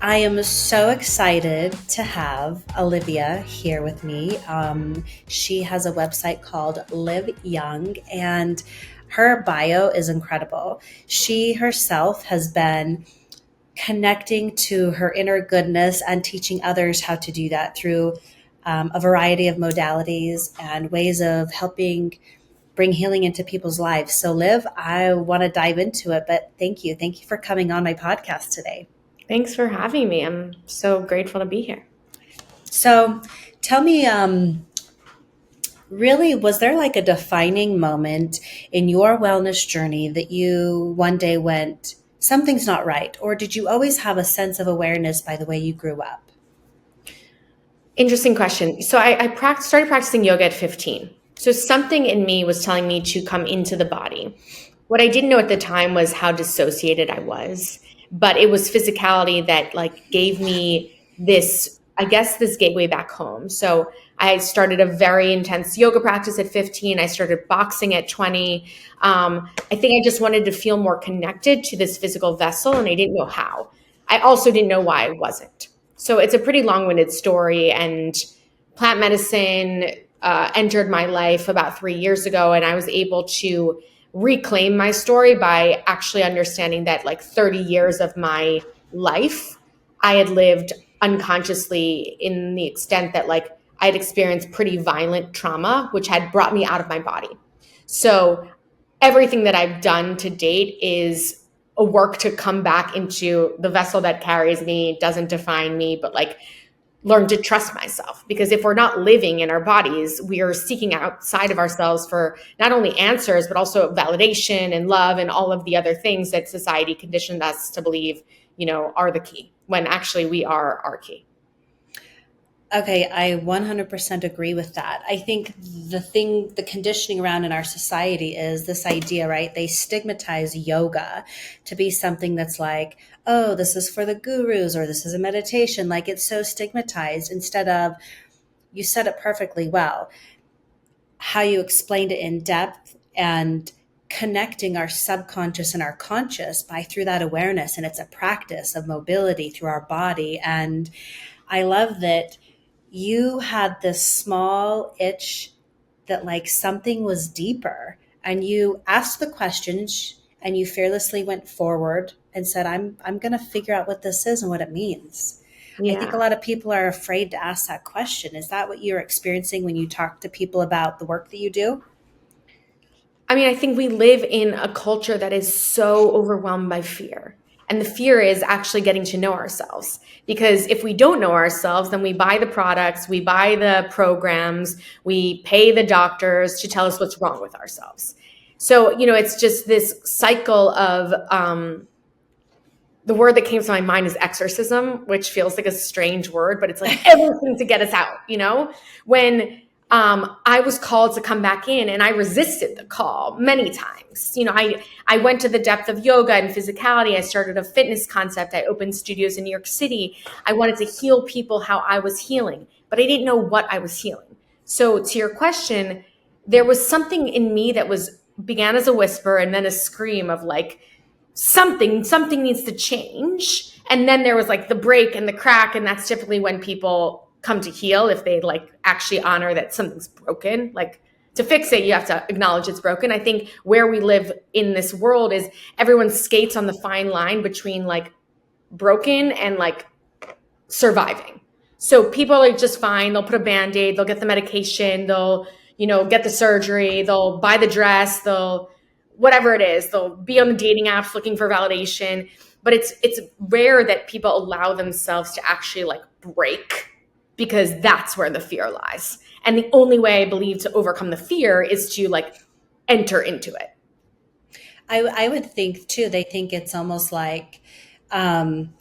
I am so excited to have Olivia here with me. She has a website called Live Young, and her bio is incredible. She herself has been connecting to her inner goodness and teaching others how to do that through a variety of modalities and ways of helping bring healing into people's lives. So, Liv, I want to dive into it, but thank you. Thank you for coming on my podcast today. Thanks for having me. I'm so grateful to be here. So, tell me, really, was there like a defining moment in your wellness journey that you one day went, something's not right? Or did you always have a sense of awareness by the way you grew up? Interesting question. So I started practicing yoga at 15. So something in me was telling me to come into the body. What I didn't know at the time was how dissociated I was, but it was physicality that like gave me this, I guess, this gateway back home. So I started a very intense yoga practice at 15. I started boxing at 20. I think I just wanted to feel more connected to this physical vessel, and I didn't know how. I also didn't know why I wasn't. So it's a pretty long-winded story, and plant medicine entered my life about 3 years ago, and I was able to reclaim my story by actually understanding that like 30 years of my life I had lived unconsciously, in the extent that like I had experienced pretty violent trauma, which had brought me out of my body. So everything that I've done to date is a work to come back into the vessel that carries me, doesn't define me, but like learn to trust myself. Because if we're not living in our bodies, we are seeking outside of ourselves for not only answers, but also validation and love and all of the other things that society conditioned us to believe, are the key, when actually we are our key. Okay, I 100% agree with that. I think the conditioning around in our society is this idea, right? They stigmatize yoga to be something that's like, oh, this is for the gurus or this is a meditation. Like it's so stigmatized instead of, you said it perfectly well, how you explained it in depth and connecting our subconscious and our conscious by through that awareness. And it's a practice of mobility through our body. And I love that you had this small itch that like something was deeper and you asked the questions and you fearlessly went forward and said, I'm going to figure out what this is and what it means. I think a Yeah. lot of people are afraid to ask that question. Is that what you're experiencing when you talk to people about the work that you do? I mean, I think we live in a culture that is so overwhelmed by fear. And the fear is actually getting to know ourselves. Because if we don't know ourselves, then we buy the products, we buy the programs, we pay the doctors to tell us what's wrong with ourselves. So, it's just this cycle of the word that came to my mind is exorcism, which feels like a strange word, but it's like everything to get us out, when I was called to come back in, and I resisted the call many times. I went to the depth of yoga and physicality. I started a fitness concept. I opened studios in New York City. I wanted to heal people how I was healing, but I didn't know what I was healing. So to your question, there was something in me that began as a whisper and then a scream of like, something needs to change. And then there was like the break and the crack, and that's typically when people come to heal, if they like actually honor that something's broken. Like, to fix it, you have to acknowledge it's broken. I think where we live in this world is everyone skates on the fine line between like broken and like surviving. So people are just fine. They'll put a Band-Aid, they'll get the medication, they'll, get the surgery, they'll buy the dress, they'll whatever it is, they'll be on the dating apps looking for validation. But it's rare that people allow themselves to actually like break, because that's where the fear lies. And the only way I believe to overcome the fear is to like enter into it. I would think too, they think it's almost like, um,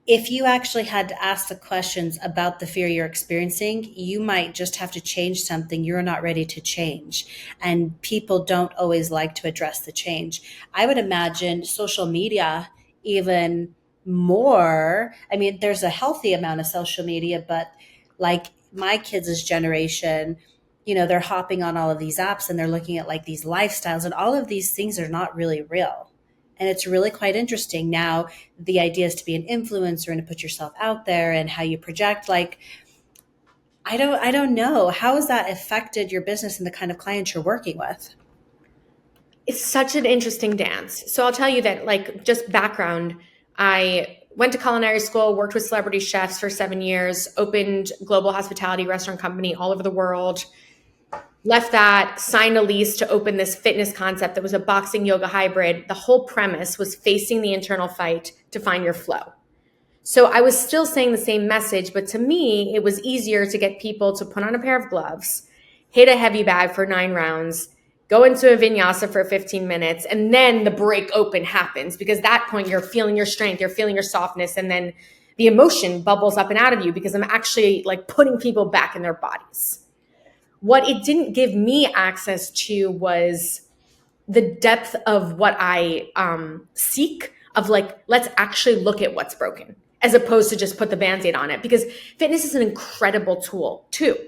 if you actually had to ask the questions about the fear you're experiencing, you might just have to change something you're not ready to change. And people don't always like to address the change. I would imagine social media, even more. I mean, there's a healthy amount of social media, but like my kids' generation, they're hopping on all of these apps and they're looking at like these lifestyles, and all of these things are not really real. And it's really quite interesting. Now, the idea is to be an influencer and to put yourself out there and how you project. Like, I don't know. How has that affected your business and the kind of clients you're working with? It's such an interesting dance. So I'll tell you that, like, just background, I went to culinary school, worked with celebrity chefs for 7 years, opened global hospitality restaurant company all over the world, left that, signed a lease to open this fitness concept that was a boxing yoga hybrid. The whole premise was facing the internal fight to find your flow. So I was still saying the same message, but to me, it was easier to get people to put on a pair of gloves, hit a heavy bag for 9 rounds, go into a vinyasa for 15 minutes, and then the break open happens, because at that point you're feeling your strength, you're feeling your softness, and then the emotion bubbles up and out of you because I'm actually like putting people back in their bodies. What it didn't give me access to was the depth of what I seek, of like, let's actually look at what's broken as opposed to just put the band-aid on it, because fitness is an incredible tool too.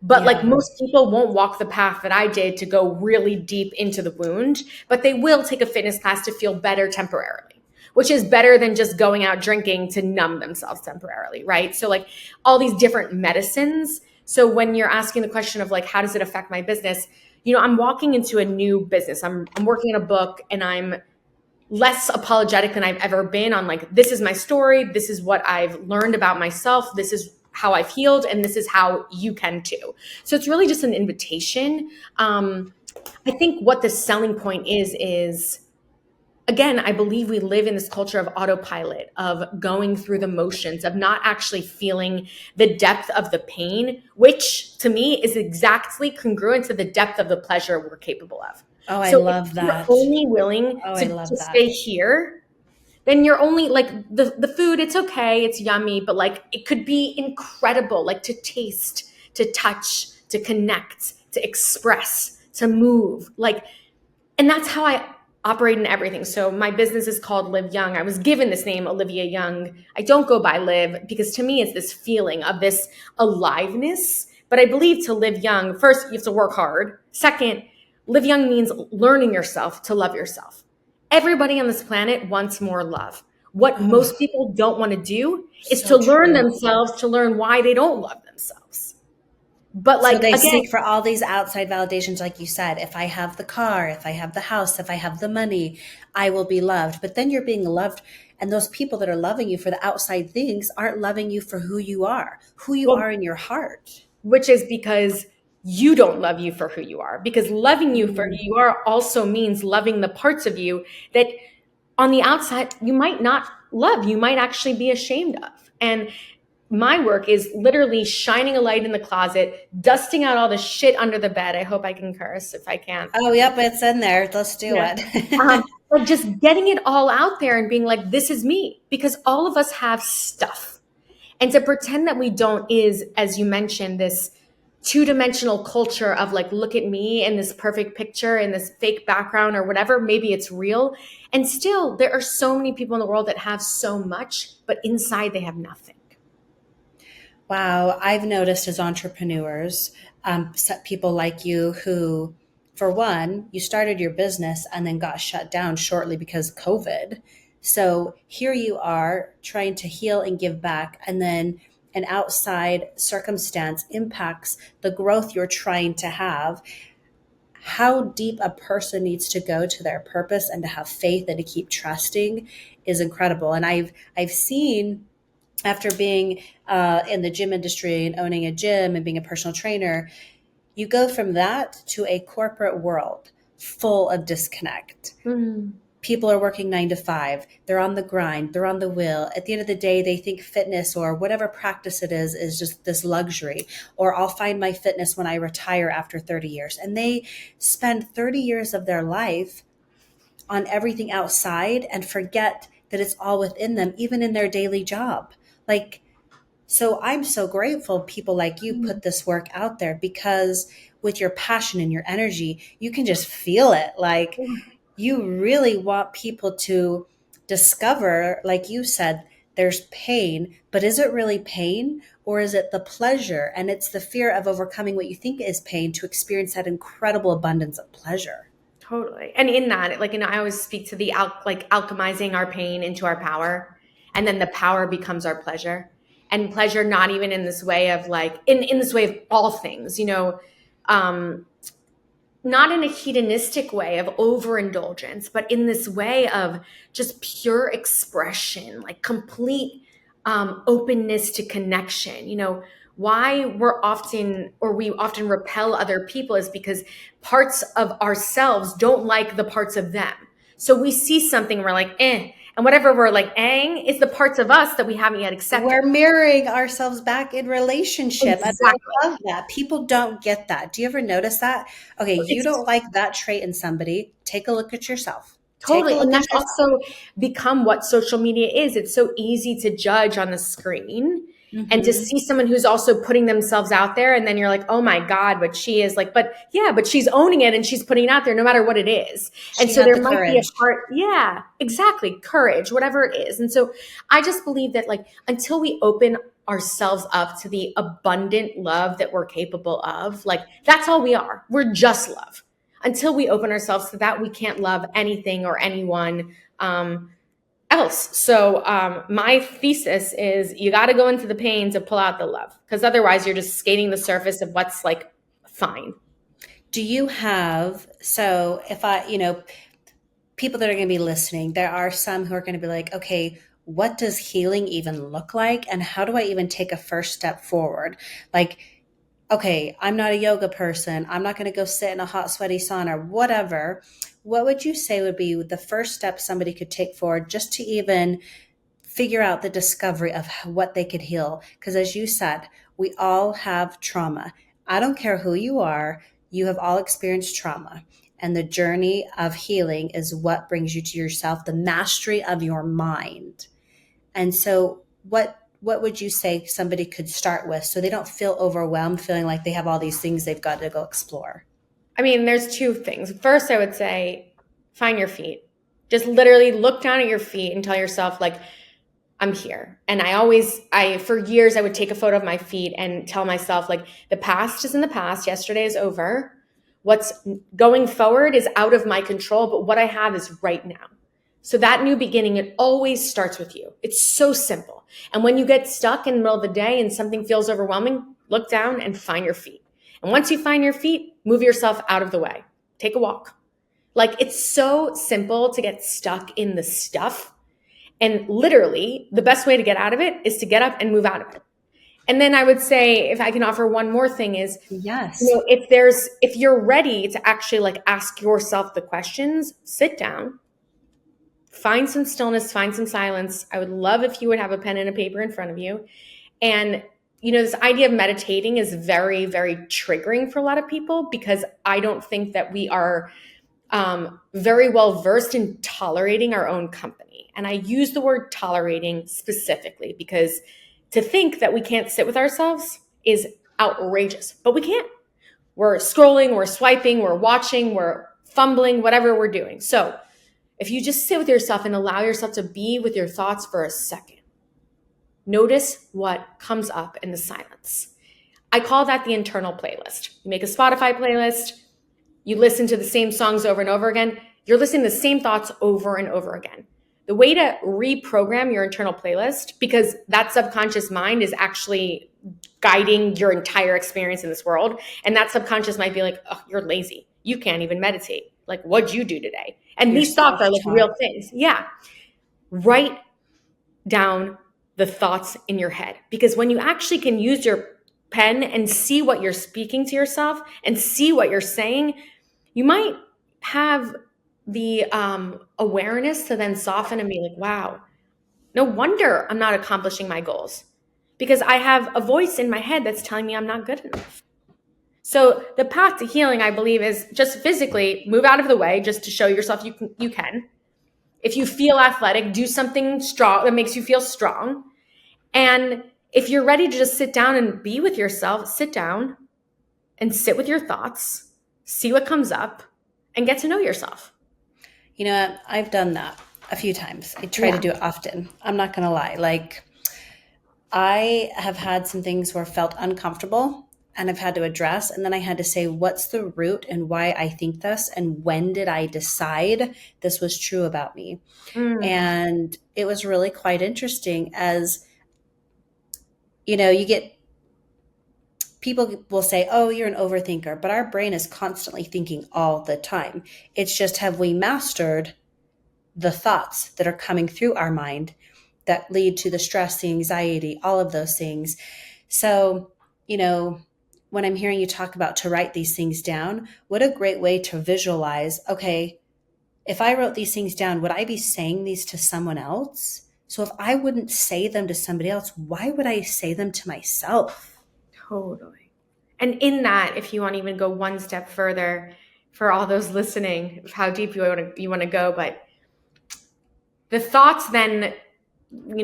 But like, Yeah. most people won't walk the path that I did to go really deep into the wound, but they will take a fitness class to feel better temporarily, which is better than just going out drinking to numb themselves temporarily, right? So like, all these different medicines. So when you're asking the question of like, how does it affect my business? I'm walking into a new business. I'm working on a book, and I'm less apologetic than I've ever been on like, this is my story. This is what I've learned about myself. This is how I've healed, and this is how you can too. So it's really just an invitation. I think what the selling point is, again, I believe we live in this culture of autopilot, of going through the motions, of not actually feeling the depth of the pain, which to me is exactly congruent to the depth of the pleasure we're capable of. Oh, I So if love you're that. only willing Oh, I to love that. stay here, then you're only like, the food, it's okay, it's yummy, but like, it could be incredible, like to taste, to touch, to connect, to express, to move. Like, and that's how I operate in everything. So my business is called Live Young. I was given this name, Olivia Young. I don't go by Liv because to me it's this feeling of this aliveness. But I believe to live young, first you have to work hard. Second, live young means learning yourself to love yourself. Everybody on this planet wants more love. What Oh, most people don't want to do is so to learn true. themselves, to learn why they don't love themselves. But So like, they again, seek for all these outside validations, like you said. If I have the car, if I have the house, if I have the money, I will be loved. But then you're being loved, and those people that are loving you for the outside things aren't loving you for who you well, are in your heart. which is because you don't love you for who you are. Because loving you for who Mm. you are also means loving the parts of you that on the outside you might not love, you might actually be ashamed of. And my work is literally shining a light in the closet, dusting out all the shit under the bed. I hope I can curse. If I can't, Oh, yep, it's in there. Let's do yeah. it. Like, just getting it all out there and being like, this is me, because all of us have stuff. And to pretend that we don't is, as you mentioned, this two-dimensional culture of like, look at me in this perfect picture in this fake background or whatever. Maybe it's real. And still, there are so many people in the world that have so much, but inside they have nothing. Wow, I've noticed as entrepreneurs, people like you who, for one, you started your business and then got shut down shortly because of COVID. So here you are trying to heal and give back, and then an outside circumstance impacts the growth you're trying to have. How deep a person needs to go to their purpose and to have faith and to keep trusting is incredible. And I've seen, after being in the gym industry and owning a gym and being a personal trainer, you go from that to a corporate world full of disconnect. Mm. People are working 9 to 5. They're on the grind. They're on the wheel. At the end of the day, they think fitness or whatever practice it is just this luxury. Or I'll find my fitness when I retire after 30 years. And they spend 30 years of their life on everything outside and forget that it's all within them, even in their daily job. Like, so I'm so grateful people like you Mm. put this work out there, because with your passion and your energy, you can just feel it. Like, you really want people to discover, like you said, there's pain, but is it really pain, or is it the pleasure? And it's the fear of overcoming what you think is pain to experience that incredible abundance of pleasure. Totally. And in that, like, I always speak to the like alchemizing our pain into our power. And then the power becomes our pleasure. And pleasure, not even in this way of like, in this way of all things, um, not in a hedonistic way of overindulgence, but in this way of just pure expression, like complete openness to connection. Why we often repel other people is because parts of ourselves don't like the parts of them. So we see something, we're like, eh. And whatever we're like, ang, is the parts of us that we haven't yet accepted. We're mirroring ourselves back in relationship. And Exactly. I love that. People don't get that. Do you ever notice that? Okay, you It's don't like that trait in somebody. Take a look at yourself. Take a Totally. look And at that's yourself. also become what social media is. It's so easy to judge on the screen and to Hmm. see someone who's also putting themselves out there. And then you're like, oh my God, but she is like, but yeah, but she's owning it and she's putting it out there no matter what it is. And She so had there the might be a courage. part, yeah, exactly. Courage, whatever it is. And so I just believe that like until we open ourselves up to the abundant love that we're capable of, like that's all we are. We're just love. Until we open ourselves to that, we can't love anything or anyone else. So my thesis is you got to go into the pain to pull out the love, because otherwise you're just skating the surface of what's like fine. Do you have, so if I, people that are going to be listening, there are some who are going to be like, okay, what does healing even look like? And how do I even take a first step forward? Like, okay, I'm not a yoga person. I'm not going to go sit in a hot, sweaty sauna, whatever. What would you say would be the first step somebody could take forward just to even figure out the discovery of what they could heal? Because as you said, we all have trauma. I don't care who you are, you have all experienced trauma. And the journey of healing is what brings you to yourself, the mastery of your mind. And so what would you say somebody could start with so they don't feel overwhelmed, feeling like they have all these things they've got to go explore? I mean, there's two things. First, I would say find your feet. Just literally look down at your feet and tell yourself, like, I'm here. And for years, I would take a photo of my feet and tell myself, like, the past is in the past. Yesterday is over. What's going forward is out of my control, but what I have is right now. So that new beginning, it always starts with you. It's so simple. And when you get stuck in the middle of the day and something feels overwhelming, look down and find your feet. And once you find your feet, move yourself out of the way. Take a walk. Like, it's so simple to get stuck in the stuff. And literally, the best way to get out of it is to get up and move out of it. And then I would say, if I can offer one more thing, is, Yes. if you're ready to actually like ask yourself the questions, sit down, find some stillness, find some silence. I would love if you would have a pen and a paper in front of you. And, this idea of meditating is very, very triggering for a lot of people, because I don't think that we are very well versed in tolerating our own company. And I use the word tolerating specifically because to think that we can't sit with ourselves is outrageous, but we can't. We're scrolling, we're swiping, we're watching, we're fumbling, whatever we're doing. So if you just sit with yourself and allow yourself to be with your thoughts for a second, notice what comes up in the silence. I call that the internal playlist. You make a Spotify playlist, you listen to the same songs over and over again, you're listening to the same thoughts over and over again. The way to reprogram your internal playlist, because that subconscious mind is actually guiding your entire experience in this world, and that subconscious might be like, oh, you're lazy. You can't even meditate. Like, what'd you do today? And Your these thoughts are like self-talk. real things. Yeah. Write down the thoughts in your head, because when you actually can use your pen and see what you're speaking to yourself and see what you're saying, you might have the awareness to then soften and be like, wow, no wonder I'm not accomplishing my goals, because I have a voice in my head that's telling me I'm not good enough. So the path to healing, I believe, is just physically move out of the way, just to show yourself you can. If you feel athletic, do something strong that makes you feel strong. And if you're ready to just sit down and be with yourself, sit down and sit with your thoughts, see what comes up, and get to know yourself. You know what? I've done that a few times. I try to Yeah. do it often. I'm not going to lie. Like, I have had some things where I felt uncomfortable. and I've had to address. And then I had to say, what's the root and why I think this? And when did I decide this was true about me? Mm, And it was really quite interesting as, you get people will say, oh, you're an overthinker, but our brain is constantly thinking all the time. It's just, have we mastered the thoughts that are coming through our mind that lead to the stress, the anxiety, all of those things? So, you know, when I'm hearing you talk about to write these things down, what a great way to visualize, okay, if I wrote these things down, would I be saying these to someone else? So if I wouldn't say them to somebody else, why would I say them to myself? totally. And in that, if you want to even go one step further, for all those listening, of how deep you want to go, but the thoughts then,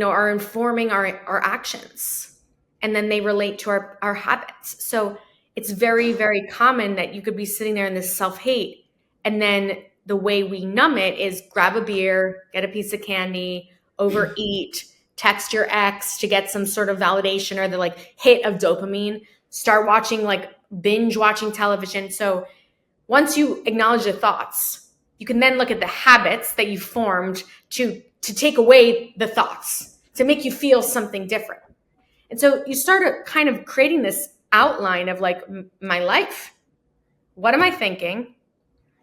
are informing our actions, and then they relate to our habits. So it's very, very common that you could be sitting there in this self-hate, and then the way we numb it is grab a beer, get a piece of candy, overeat, text your ex to get some sort of validation or the like hit of dopamine, start watching, like binge watching television. So once you acknowledge the thoughts, you can then look at the habits that you formed to take away the thoughts, to make you feel something different. And so you start kind of creating this outline of like my life. What am I thinking?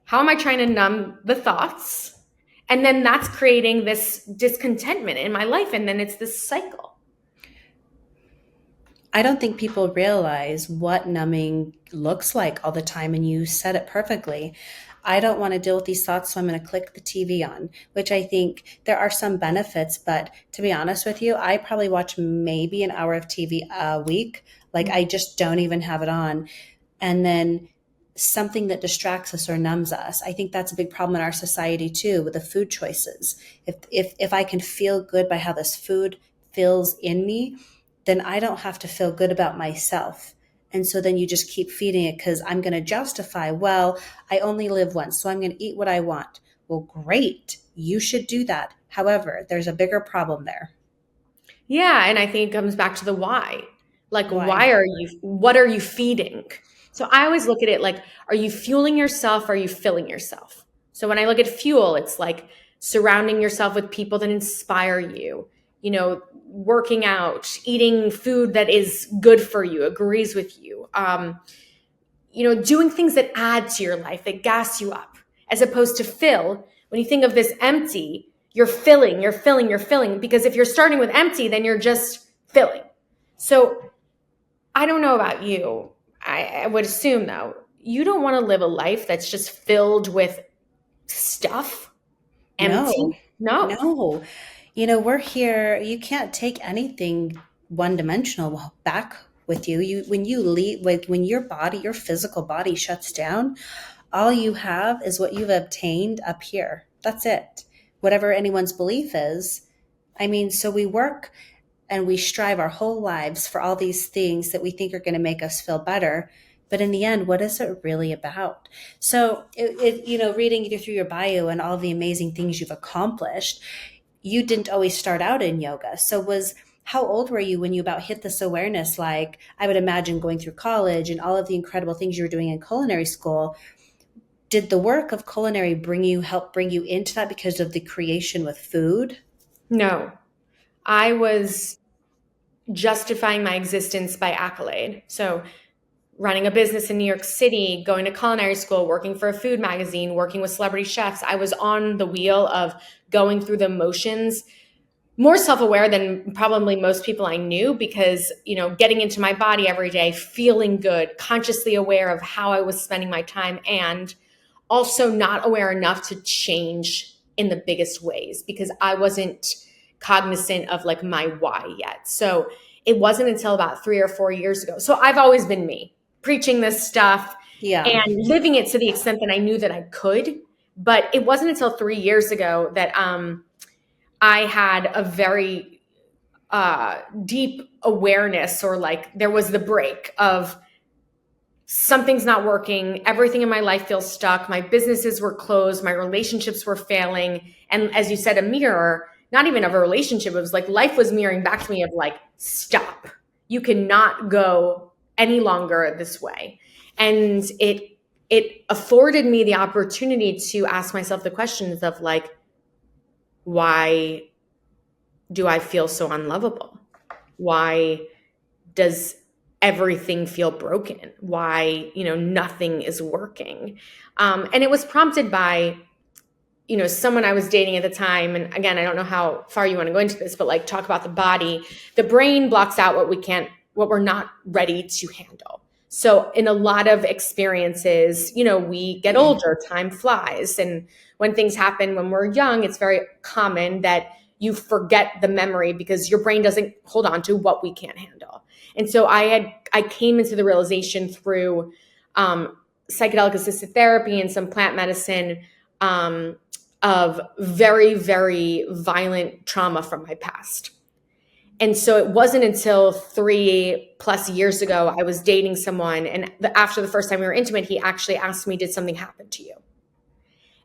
How am I trying to numb the thoughts? And then that's creating this discontentment in my life. And then it's this cycle. I don't think people realize what numbing looks like all the time, and you said it perfectly. I don't want to deal with these thoughts, so I'm going to click the TV on, which I think there are some benefits. But to be honest with you, I probably watch maybe an hour of TV a week. Like, I just don't even have it on. And then something that distracts us or numbs us. I think that's a big problem in our society too, with the food choices. If I can feel good by how this food feels in me, then I don't have to feel good about myself. And so then you just keep feeding it because I'm going to justify, well, I only live once, so I'm going to eat what I want. Well, great. You should do that. However, there's a bigger problem there. Yeah, and I think it comes back to the why. Like, Why? what are you feeding? So I always look at it like, are you fueling yourself? Or are you filling yourself? So when I look at fuel, it's like surrounding yourself with people that inspire you, working out, eating food that is good for you, agrees with you, doing things that add to your life, that gas you up, as opposed to fill. When you think of this empty, you're filling, you're filling, you're filling. Because if you're starting with empty, then you're just filling. So I don't know about you. I would assume, though, you don't want to live a life that's just filled with stuff, empty. No, No, no. We're here. You can't take anything one dimensional back with you. When you leave, like when your body, your physical body shuts down, all you have is what you've obtained up here. That's it. Whatever anyone's belief is. I mean, so we work and we strive our whole lives for all these things that we think are going to make us feel better. But in the end, what is it really about? So, reading you through your bio and all the amazing things you've accomplished, you didn't always start out in yoga. So, how old were you when you about hit this awareness? Like, I would imagine going through college and all of the incredible things you were doing in culinary school. Did the work of culinary help bring you into that because of the creation with food? no. I was justifying my existence by accolade. So running a business in New York City, going to culinary school, working for a food magazine, working with celebrity chefs. I was on the wheel of going through the motions, more self-aware than probably most people I knew because, getting into my body every day, feeling good, consciously aware of how I was spending my time, and also not aware enough to change in the biggest ways because I wasn't cognizant of like my why yet. So it wasn't until about 3 or 4 years ago. So I've always been me, preaching this stuff Yeah. and living it to the extent that I knew that I could. But it wasn't until 3 years ago that I had a very deep awareness, or like there was the break of something's not working. Everything in my life feels stuck. My businesses were closed. My relationships were failing. And as you said, a mirror, not even of a relationship. It was like life was mirroring back to me of like, stop. You cannot go any longer this way. And it afforded me the opportunity to ask myself the questions of like, why do I feel so unlovable? Why does everything feel broken? Why, nothing is working? And it was prompted by, someone I was dating at the time. And again, I don't know how far you want to go into this, but like talk about the body. The brain blocks out what we're not ready to handle. So in a lot of experiences, we get older, time flies. And when things happen when we're young, it's very common that you forget the memory because your brain doesn't hold on to what we can't handle. And so I came into the realization through psychedelic assisted therapy and some plant medicine, of very, very violent trauma from my past. And so it wasn't until 3+ years ago, I was dating someone. And after the first time we were intimate, he actually asked me, did something happen to you?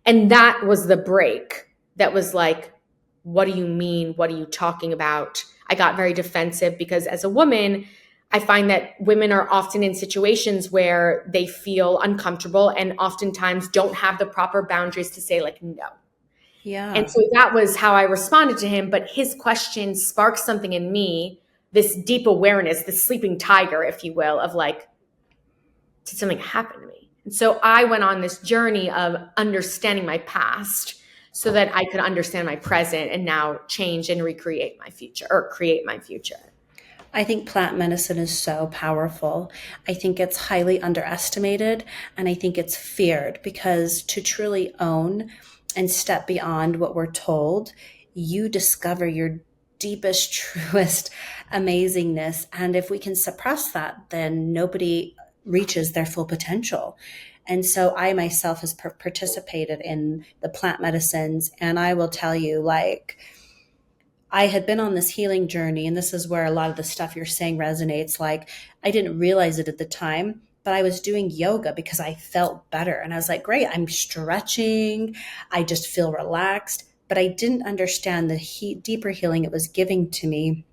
And that was the break that was like, what do you mean? What are you talking about? I got very defensive because as a woman, I find that women are often in situations where they feel uncomfortable and oftentimes don't have the proper boundaries to say like, no. And Yeah. so that was how I responded to him. But his question sparked something in me, this deep awareness, this sleeping tiger, if you will, of like, did something happen to me? And so I went on this journey of understanding my past so that I could understand my present and now change and recreate my future or create my future. I think plant medicine is so powerful. I think it's highly underestimated and I think it's feared because to truly own and step beyond what we're told, you discover your deepest, truest amazingness. And if we can suppress that, then nobody reaches their full potential. And so I myself has participated in the plant medicines. And I will tell you, like, I had been on this healing journey, and this is where a lot of the stuff you're saying resonates. Like, I didn't realize it at the time, but I was doing yoga because I felt better. And I was like, great, I'm stretching. I just feel relaxed. But I didn't understand the deeper healing it was giving to me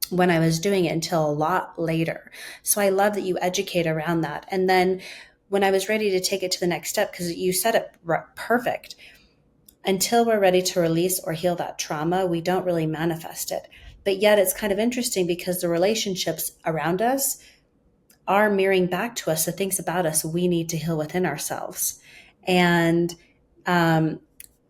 when I was doing it until a lot later. So I love that you educate around that. And then when I was ready to take it to the next step, because you said it perfect, until we're ready to release or heal that trauma, we don't really manifest it. But yet it's kind of interesting because the relationships around us are mirroring back to us the things about us we need to heal within ourselves. And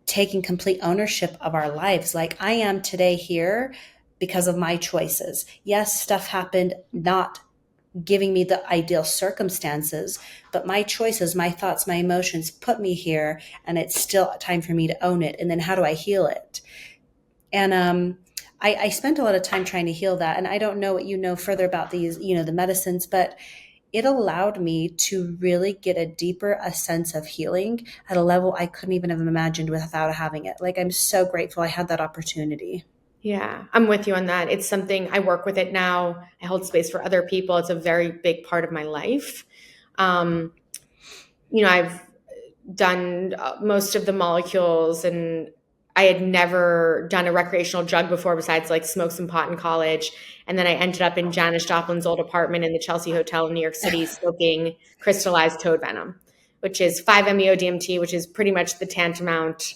taking complete ownership of our lives. Like I am today here because of my choices. Yes, stuff happened not giving me the ideal circumstances, but my choices, my thoughts, my emotions put me here, and it's still time for me to own it. And then how do I heal it? And I spent a lot of time trying to heal that. And I don't know what you know further about these, the medicines, but it allowed me to really get a sense of healing at a level I couldn't even have imagined without having it. Like, I'm so grateful I had that opportunity. Yeah, I'm with you on that. It's something I work with it now. I hold space for other people. It's a very big part of my life. Um, I've done most of the molecules, and I had never done a recreational drug before besides like smoke some pot in college. And then I ended up in Janis Joplin's old apartment in the Chelsea Hotel in New York City smoking crystallized toad venom, which is 5-MeO DMT, which is pretty much the tantamount.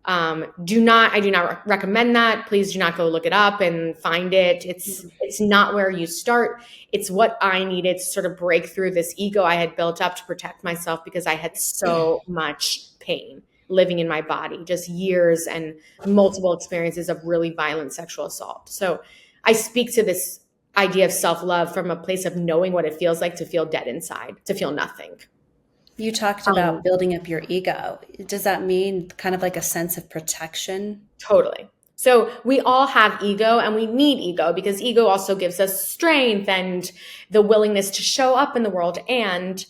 I do not recommend that. Please do not go look it up and find it. It's not where you start. It's what I needed to sort of break through this ego I had built up to protect myself because I had so much pain living in my body, just years and multiple experiences of really violent sexual assault. So I speak to this idea of self-love from a place of knowing what it feels like to feel dead inside, to feel nothing. You talked Um, about building up your ego. Does that mean kind of like a sense of protection? Totally. So we all have ego and we need ego because ego also gives us strength and the willingness to show up in the world. And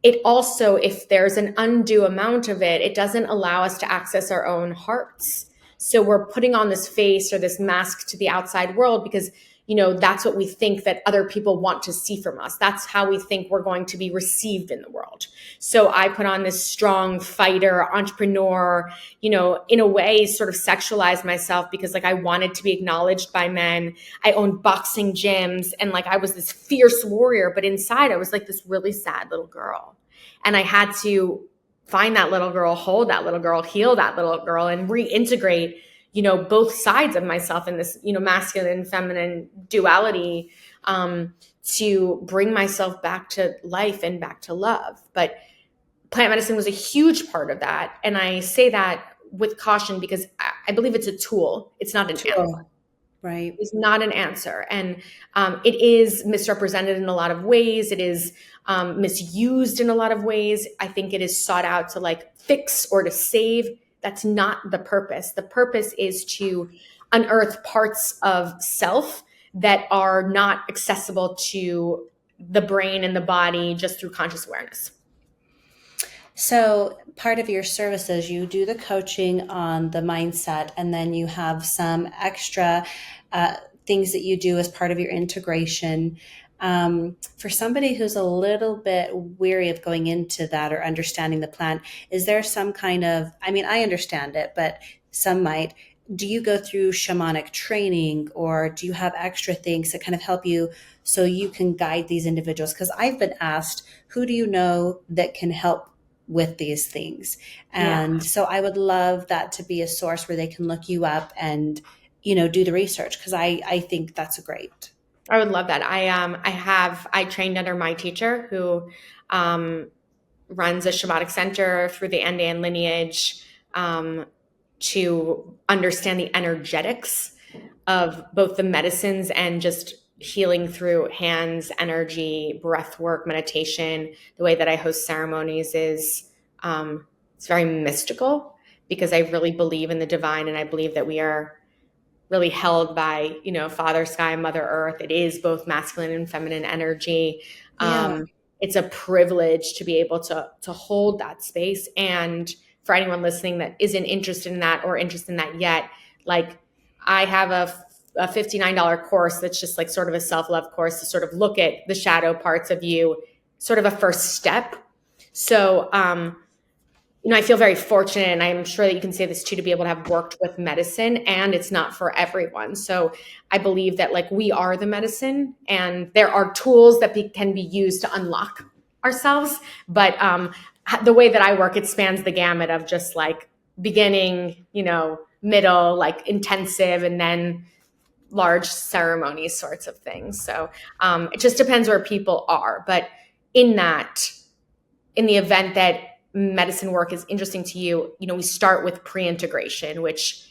it also, if there's an undue amount of it, it doesn't allow us to access our own hearts. So we're putting on this face or this mask to the outside world because that's what we think that other people want to see from us. That's how we think we're going to be received in the world. So I put on this strong fighter, entrepreneur, in a way sort of sexualized myself because like I wanted to be acknowledged by men. I owned boxing gyms and like I was this fierce warrior, but inside I was like this really sad little girl. And I had to find that little girl, hold that little girl, heal that little girl, and reintegrate, both sides of myself in this, masculine and feminine duality, to bring myself back to life and back to love. But plant medicine was a huge part of that. And I say that with caution because I believe it's a tool. It's not an answer. Tool, right? Is not an answer. And it is misrepresented in a lot of ways. It is misused in a lot of ways. I think it is sought out to like fix or to save. That's not the purpose. The purpose is to unearth parts of self that are not accessible to the brain and the body just through conscious awareness. So, part of your services, you do the coaching on the mindset, and then you have some extra things that you do as part of your integration. For somebody who's a little bit weary of going into that or understanding the plant, is there some kind of, I mean, I understand it, but some might. Do you go through shamanic training, or do you have extra things that kind of help you so you can guide these individuals? Because I've been asked, who do you know that can help with these things? Yeah. And so I would love that to be a source where they can look you up and, do the research, because I think that's a great. I would love that. I trained under my teacher who runs a shamanic center through the Andean lineage, to understand the energetics of both the medicines and just healing through hands, energy, breath work, meditation. The way that I host ceremonies is it's very mystical because I really believe in the divine, and I believe that we are really held by, Father Sky, Mother Earth. It is both masculine and feminine energy. Yeah. It's a privilege to be able to hold that space. And for anyone listening that isn't interested in that or interested in that yet, like I have a $59 course that's just like sort of a self-love course to sort of look at the shadow parts of you, sort of a first step. So, I feel very fortunate, and I'm sure that you can say this too, to be able to have worked with medicine, and it's not for everyone. So I believe that like we are the medicine, and there are tools that can be used to unlock ourselves. But the way that I work, it spans the gamut of just like beginning, middle, like intensive, and then large ceremonies sorts of things. So it just depends where people are. But in the event that medicine work is interesting to you, we start with pre-integration, which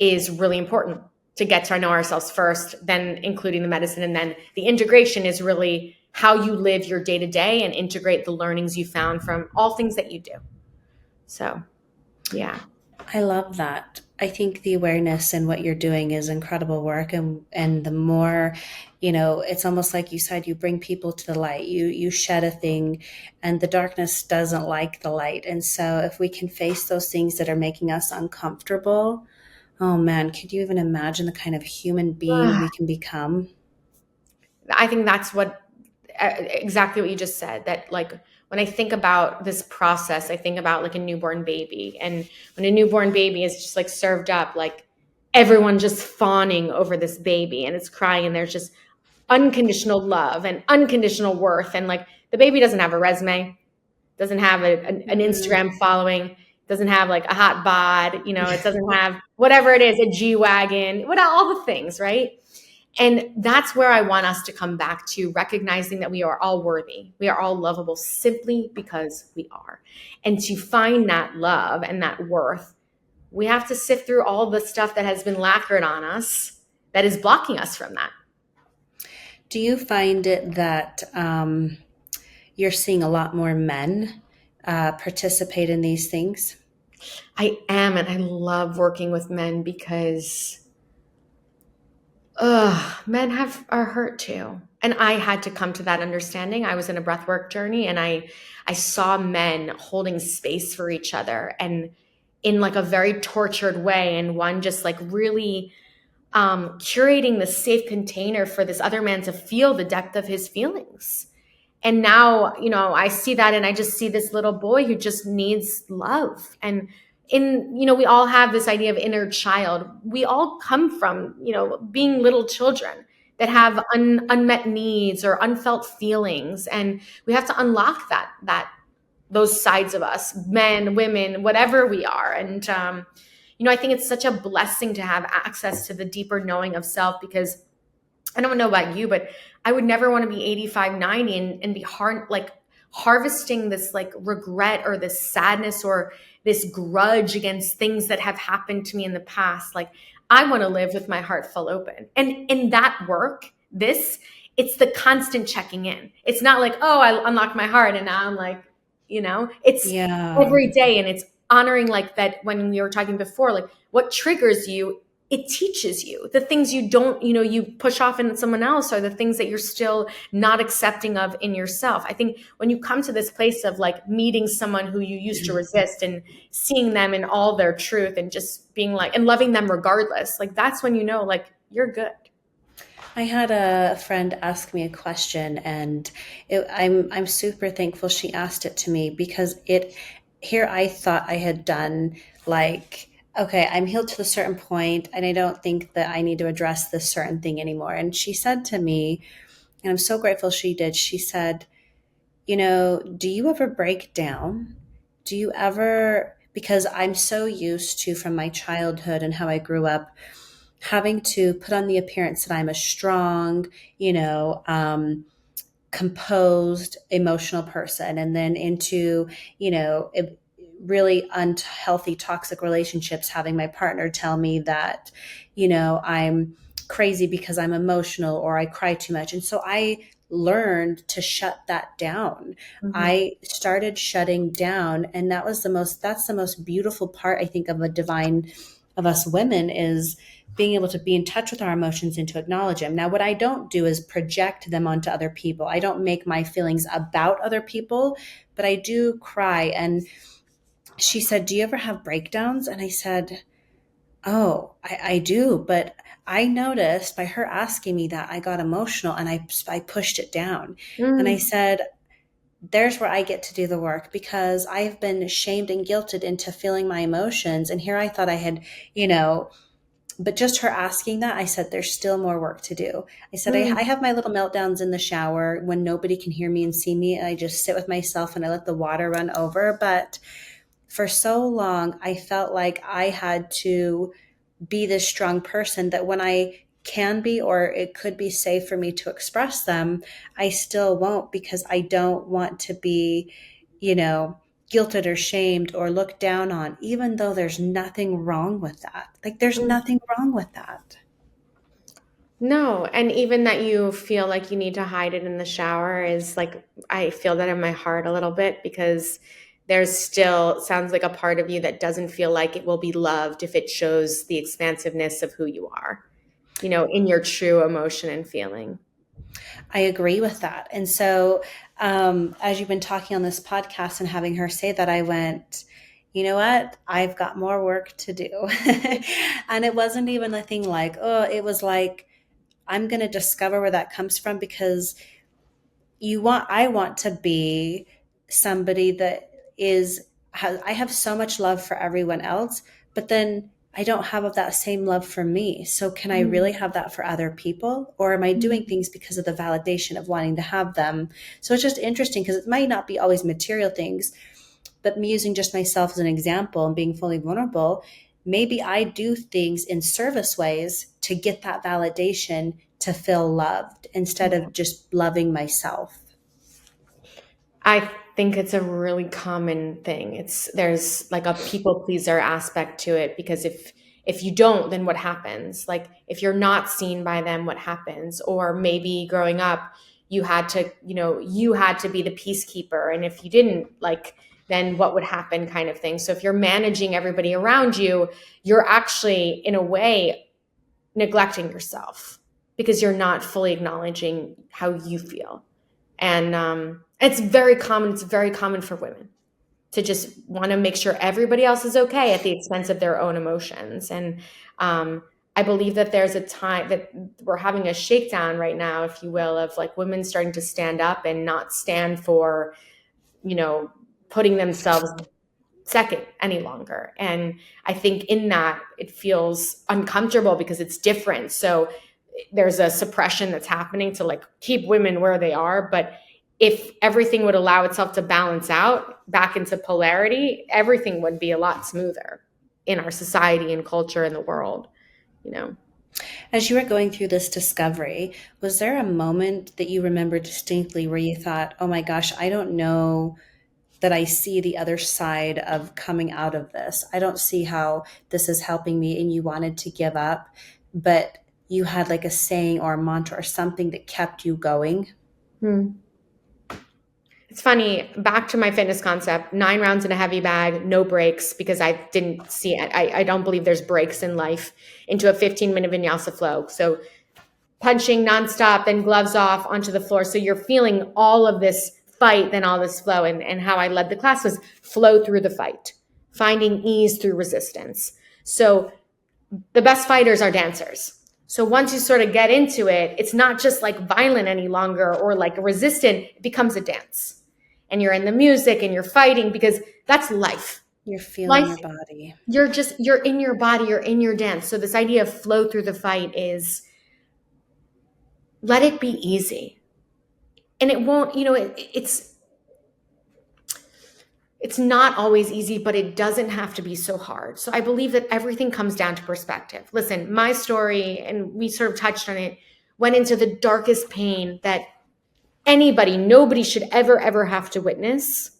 is really important to get to know ourselves first, then including the medicine. And then the integration is really how you live your day to day and integrate the learnings you found from all things that you do. So, yeah. I love that. I think the awareness and what you're doing is incredible work, and the more, it's almost like you said, you bring people to the light. You shed a thing, and the darkness doesn't like the light. And so if we can face those things that are making us uncomfortable, oh man, could you even imagine the kind of human being we can become? I think that's exactly what you just said, that like when I think about this process, I think about like a newborn baby. And when a newborn baby is just like served up, like everyone just fawning over this baby and it's crying, and there's just unconditional love and unconditional worth. And like the baby doesn't have a resume, doesn't have an Instagram following, doesn't have like a hot bod, it doesn't have whatever it is, a G-Wagon, all the things, right? And that's where I want us to come back to, recognizing that we are all worthy. We are all lovable simply because we are. And to find that love and that worth, we have to sift through all the stuff that has been lacquered on us that is blocking us from that. Do you find it that you're seeing a lot more men participate in these things? I am, and I love working with men because men are hurt too. And I had to come to that understanding. I was in a breathwork journey, and I saw men holding space for each other, and in like a very tortured way, and one just like really curating the safe container for this other man to feel the depth of his feelings. And now, I see that, and I just see this little boy who just needs love. And we all have this idea of inner child. We all come from, being little children that have unmet needs or unfelt feelings. And we have to unlock those sides of us, men, women, whatever we are. And, I think it's such a blessing to have access to the deeper knowing of self, because I don't know about you, but I would never want to be 85, 90 and be harvesting this like regret or this sadness or this grudge against things that have happened to me in the past. Like, I want to live with my heart full open. And in that work, it's the constant checking in. It's not like, oh, I unlocked my heart and now I'm like, it's Yeah. every day. And it's honoring, like that, when we were talking before, like what triggers you, it teaches you the things you don't, you push off in someone else, are the things that you're still not accepting of in yourself. I think when you come to this place of like meeting someone who you used to resist and seeing them in all their truth and just being like, and loving them regardless, like that's when like you're good. I had a friend ask me a question, and I'm super thankful she asked it to me, because here I thought I had done, like, okay, I'm healed to a certain point, and I don't think that I need to address this certain thing anymore. And she said to me, and I'm so grateful she did. She said, do you ever break down? Do you ever, because I'm so used to, from my childhood and how I grew up, having to put on the appearance that I'm a strong, you know, composed, emotional person, and then into, really unhealthy, toxic relationships, having my partner tell me that, I'm crazy because I'm emotional or I cry too much. And so I learned to shut that down. Mhm. I started shutting down, and that's the most beautiful part, I think, of us women, is being able to be in touch with our emotions and to acknowledge them. Now, what I don't do is project them onto other people. I don't make my feelings about other people, but I do cry. And she said, "Do you ever have breakdowns?" And I said, "Oh, I do." But I noticed by her asking me that, I got emotional, and I pushed it down. And I Mm. said, there's where I get to do the work, because I've been shamed and guilted into feeling my emotions. And here I thought I had, you know, but just her asking that, I said, there's still more work to do. I said, I Mm. have my little meltdowns in the shower when nobody can hear me and see me. And I just sit with myself and I let the water run over. But for so long, I felt like I had to be this strong person, that when I can be, or it could be safe for me to express them, I still won't, because I don't want to be, you know, guilted or shamed or looked down on, even though there's nothing wrong with that. Like, there's Mm. nothing wrong with that. No, and even that you feel like you need to hide it in the shower is like, I feel that in my heart a little bit, because there's still, sounds like a part of you that doesn't feel like it will be loved if it shows the expansiveness of who you are, in your true emotion and feeling. I agree with that. And so, as you've been talking on this podcast and having her say that, I went, you know what? I've got more work to do. And it wasn't even a thing like, oh, it was like, I'm going to discover where that comes from, because I want to be somebody that I have so much love for everyone else, but then I don't have that same love for me. So can I Mm. really have that for other people? Or am I doing Mm. things because of the validation of wanting to have them? So it's just interesting, because it might not be always material things, but me using just myself as an example and being fully vulnerable, maybe I do things in service ways to get that validation, to feel loved, instead Yeah. of just loving myself. I think it's a really common thing. There's like a people pleaser aspect to it, because if you don't, then what happens? Like, if you're not seen by them, what happens? Or maybe growing up, you had to be the peacekeeper, and if you didn't, like, then what would happen, kind of thing. So if you're managing everybody around you, you're actually in a way neglecting yourself, because you're not fully acknowledging how you feel. And it's very common. It's very common for women to just want to make sure everybody else is okay at the expense of their own emotions. And um, I believe that there's a time that we're having a shakedown right now, if you will, of like women starting to stand up and not stand for, you know, putting themselves second any longer. And I think in that it feels uncomfortable because it's different. So there's a suppression that's happening to like keep women where they are. But if everything would allow itself to balance out back into polarity, everything would be a lot smoother in our society and culture in the world, you know. As you were going through this discovery, was there a moment that you remember distinctly where you thought, oh my gosh, I don't know that I see the other side of coming out of this? I don't see how this is helping me, and you wanted to give up, but you had like a saying or a mantra or something that kept you going? Hmm. It's funny, back to my fitness concept, 9 rounds in a heavy bag, no breaks, because I didn't see it. I don't believe there's breaks in life, into a 15-minute vinyasa flow. So punching nonstop, then gloves off onto the floor. So you're feeling all of this fight, then all this flow. And how I led the class was flow through the fight, finding ease through resistance. So the best fighters are dancers. So once you sort of get into it, it's not just like violent any longer or like resistant, it becomes a dance. And you're in the music and you're fighting because that's life. You're feeling Life, your body. you're in your body, you're in your dance. So this idea of flow through the fight is let it be easy. And it won't, it's not always easy, but it doesn't have to be so hard. So I believe that everything comes down to perspective. Listen, my story, and we sort of touched on it, went into the darkest pain that nobody should ever have to witness.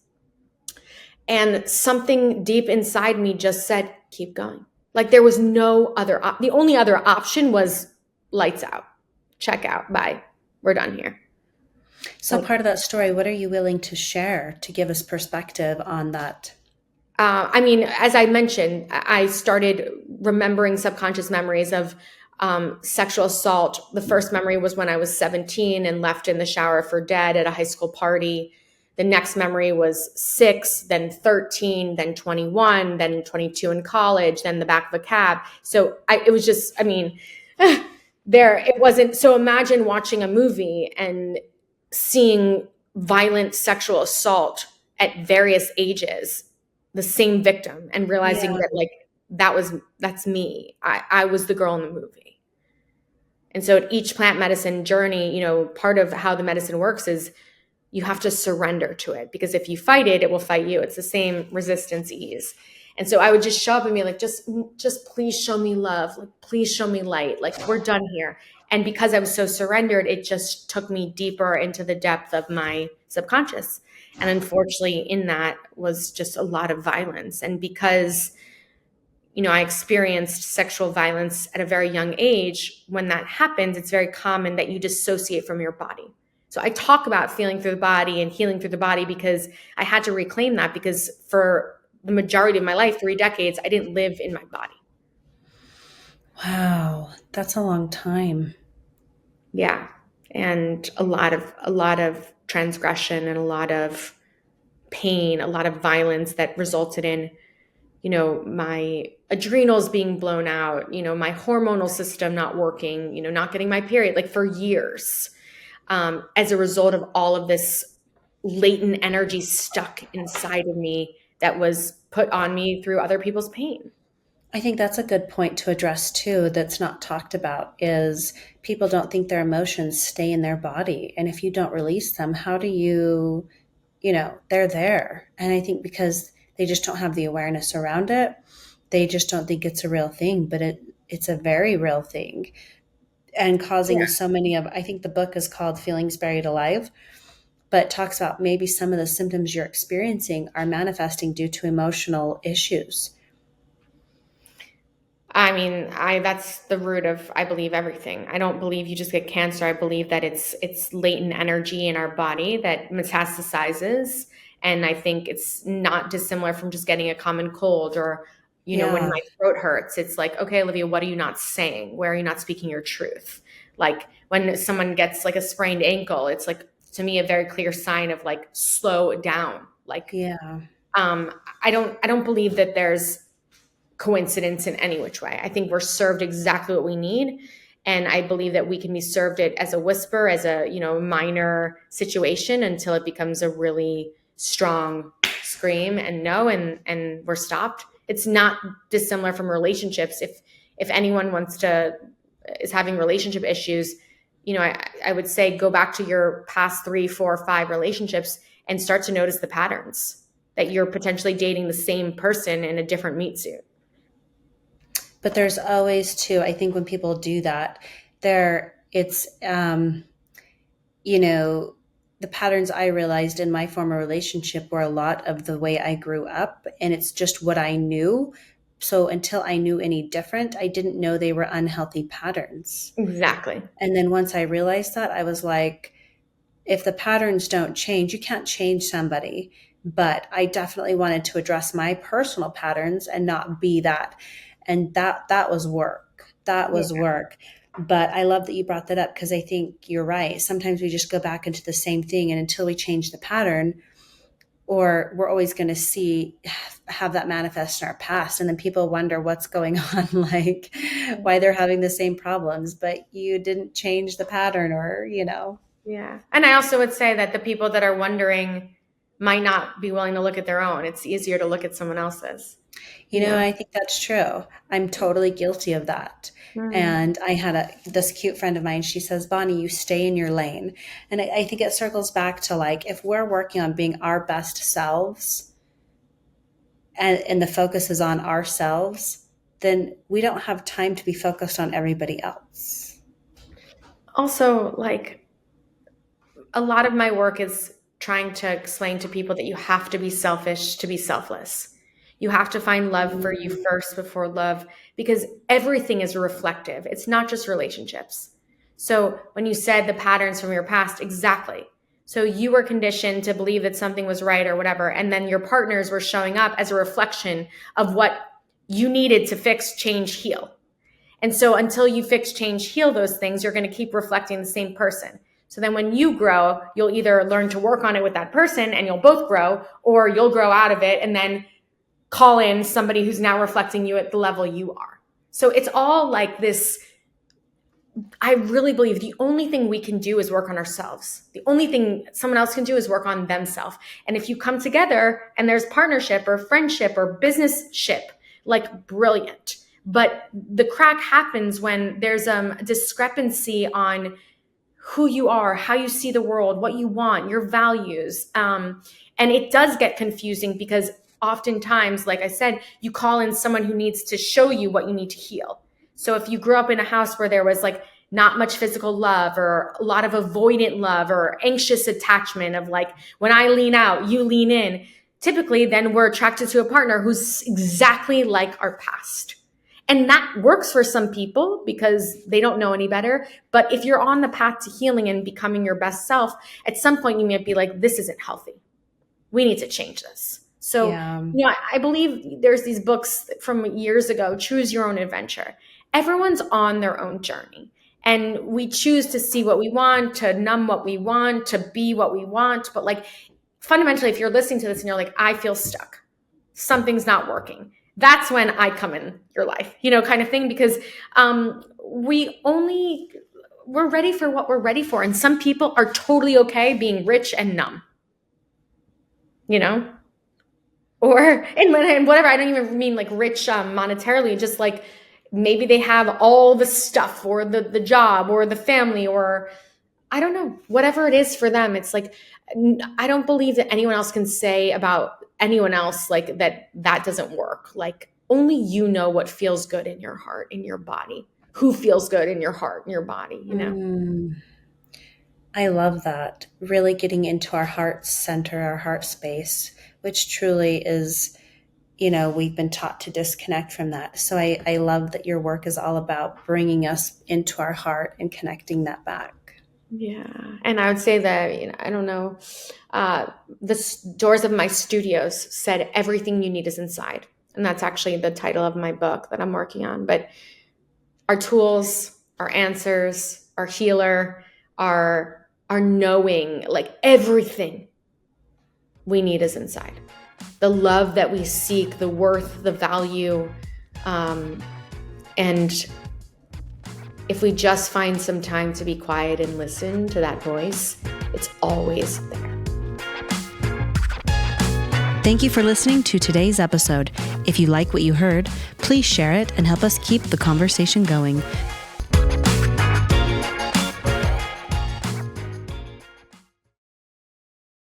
And something deep inside me just said, keep going. Like there was no other, the only other option was lights out, check out, bye, we're done here. So, part of that story, what are you willing to share to give us perspective on that? I mean, as I mentioned, I started remembering subconscious memories of sexual assault. The first memory was when I was 17 and left in the shower for dead at a high school party. The next memory was 6, then 13, then 21, then 22 in college, then the back of a cab. So it was just, I mean, it wasn't. So imagine watching a movie and seeing violent sexual assault at various ages, the same victim, and realizing Yeah. that like that's me. I was the girl in the movie. And so at each plant medicine journey, part of how the medicine works is you have to surrender to it, because if you fight it, it will fight you. It's the same resistance ease. And so I would just show up and be like, just please show me love. Like, please show me light. Like, we're done here. And because I was so surrendered, it just took me deeper into the depth of my subconscious. And unfortunately, in that was just a lot of violence. And because, I experienced sexual violence at a very young age, when that happens, it's very common that you dissociate from your body. So I talk about feeling through the body and healing through the body because I had to reclaim that, because for the majority of my life, 3 decades, I didn't live in my body. Wow, that's a long time. Yeah. And a lot of transgression and a lot of pain, a lot of violence that resulted in, my adrenals being blown out, my hormonal system not working, not getting my period, like for years, as a result of all of this latent energy stuck inside of me that was put on me through other people's pain. I think that's a good point to address too, that's not talked about, is people don't think their emotions stay in their body. And if you don't release them, how do you, they're there. And I think because they just don't have the awareness around it, they just don't think it's a real thing, but it's a very real thing, and causing Yeah. so many of, I think the book is called Feelings Buried Alive, but talks about maybe some of the symptoms you're experiencing are manifesting due to emotional issues. I mean, that's the root of, I believe, everything. I don't believe you just get cancer. I believe that it's latent energy in our body that metastasizes. And I think it's not dissimilar from just getting a common cold or, when Yeah. my throat hurts. It's like, okay, Olivia, what are you not saying? Where are you not speaking your truth? Like when someone gets like a sprained ankle, it's like, to me, a very clear sign of like, slow down. Like, Yeah. um, I don't believe that there's coincidence in any which way. I think we're served exactly what we need. And I believe that we can be served it as a whisper, as a, minor situation until it becomes a really strong scream and no, and we're stopped. It's not dissimilar from relationships. If anyone is having relationship issues, I would say go back to your past 3, 4, 5 relationships and start to notice the patterns that you're potentially dating the same person in a different meat suit. But there's always too, I think when people do that, it's, you know, the patterns I realized in my former relationship were a lot of the way I grew up, and it's just what I knew. So until I knew any different, I didn't know they were unhealthy patterns. Exactly. And then once I realized that, I was like, if the patterns don't change, you can't change somebody. But I definitely wanted to address my personal patterns and not be that. And that was work. That Yeah. was work. But I love that you brought that up, because I think you're right. Sometimes we just go back into the same thing, and until we change the pattern, or we're always going to have that manifest in our past, and then people wonder what's going on, like why they're having the same problems, but you didn't change the pattern, or. Yeah. And I also would say that the people that are wondering might not be willing to look at their own. It's easier to look at someone else's. I think that's true. I'm totally guilty of that. Mm. And I had this cute friend of mine. She says, Bonnie, you stay in your lane. And I think it circles back to, like, if we're working on being our best selves, and the focus is on ourselves, then we don't have time to be focused on everybody else. Also, like, a lot of my work is trying to explain to people that you have to be selfish to be selfless. You have to find love for you first before love, because everything is reflective. It's not just relationships. So when you said the patterns from your past, exactly. So you were conditioned to believe that something was right or whatever, and then your partners were showing up as a reflection of what you needed to fix, change, heal. And so until you fix, change, heal those things, you're going to keep reflecting the same person. So then when you grow, you'll either learn to work on it with that person and you'll both grow, or you'll grow out of it and then call in somebody who's now reflecting you at the level you are. So it's all like this. I really believe the only thing we can do is work on ourselves. The only thing someone else can do is work on themselves. And if you come together and there's partnership or friendship or business ship, like, brilliant. But the crack happens when there's a discrepancy on who you are, how you see the world, what you want, your values. And it does get confusing because oftentimes, like I said, you call in someone who needs to show you what you need to heal. So if you grew up in a house where there was, like, not much physical love, or a lot of avoidant love, or anxious attachment of, like, when I lean out, you lean in, typically then we're attracted to a partner who's exactly like our past. And that works for some people because they don't know any better. But if you're on the path to healing and becoming your best self, at some point you might be like, this isn't healthy. We need to change this. So, Yeah. I believe there's these books from years ago, Choose Your Own Adventure. Everyone's on their own journey. And we choose to see what we want, to numb what we want, to be what we want. But, like, fundamentally, if you're listening to this and you're like, I feel stuck, something's not working, that's when I come in your life, kind of thing. Because we're ready for what we're ready for. And some people are totally okay being rich and numb, and whatever. I don't even mean like rich monetarily, just like maybe they have all the stuff, or the job, or the family, or I don't know, whatever it is for them. It's like, I don't believe that anyone else can say about anyone else, like, that doesn't work. Like, only you know what feels good in your heart, in your body, who feels good in your heart, in your body, I love that. Really getting into our heart center, our heart space, which truly is, we've been taught to disconnect from that. So I love that your work is all about bringing us into our heart and connecting that back. Yeah. And I would say that, I don't know, doors of my studios said everything you need is inside. And that's actually the title of my book that I'm working on. But our tools, our answers, our healer, our knowing, like, everything we need is inside. The love that we seek, the worth, the value, And if we just find some time to be quiet and listen to that voice, it's always there. Thank you for listening to today's episode. If you like what you heard, please share it and help us keep the conversation going.